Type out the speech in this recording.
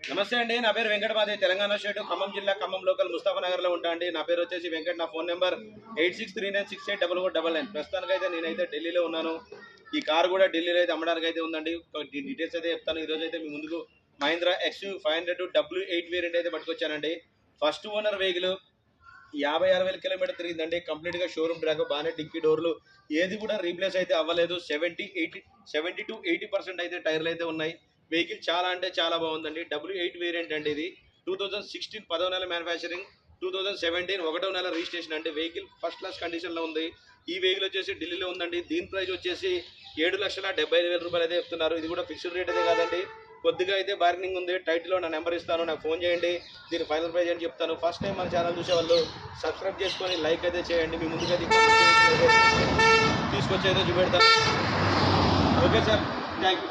నమస్తే అండి. నా పేరు వెంకట. మాది తెలంగాణ స్టేట్ ఖమ్మం జిల్లా ఖమ్మం లోకల్ ముస్తాఫానగర్ లో ఉంటా అండి. నా పేరు వచ్చేసి వెంకట్. నా ఫోన్ నెంబర్ 8639684499. ప్రస్తుతానికైతే నేనైతే ఢిల్లీలో ఉన్నాను. ఈ కారు కూడా ఢిల్లీలో అయితే అమ్మడానికి అయితే ఉందండి. డీటెయిల్స్ అయితే చెప్తాను. ఈరోజు అయితే మీ ముందుకు మహీంద్రా XU500 W8 వేరియంట్ అయితే పట్టుకొచ్చానండి. ఫస్ట్ ఓనర్ వెహికల్ 56,000 కిలోమీటర్ తిరిగిందండి. కంప్లీట్గా షోరూమ్ ట్రాక్, బానే డిక్కీ డోర్లు ఏది కూడా రీప్లేస్ అయితే అవ్వలేదు. 70-80% అయితే టైర్లు అయితే ఉన్నాయి. వెహికల్ చాలా అంటే చాలా బాగుందండి. W8 వేరియంట్ అండి. ఇది 2016 10వ నెల మ్యానుఫ్యాక్చరింగ్, 2017 1వ నెల రిజిస్ట్రేషన్ అండి. వెహికల్ ఫస్ట్ క్లాస్ కండిషన్లో ఉంది. ఈ వెహికల్ వచ్చేసి ఢిల్లీలో ఉందండి. దీని ప్రైస్ వచ్చేసి 7,75,000 రూపాయలు అయితే చెప్తున్నారు. ఇది కూడా ఫిక్స్డ్ రేట్ అయితే కాదండి, కొద్దిగా అయితే బార్గెనింగ్ ఉంది. టైటిల్లో నా నెంబర్ ఇస్తాను, నాకు ఫోన్ చేయండి. దీని ఫైనల్ ప్రైస్ అని చెప్తాను. ఫస్ట్ టైం మన ఛానల్ చూసే వాళ్ళు సబ్స్క్రైబ్ చేసుకొని లైక్ అయితే చేయండి. మీ ముందుగా తీసుకొచ్చి అయితే చూపెడతాను. Okay sir, thank you.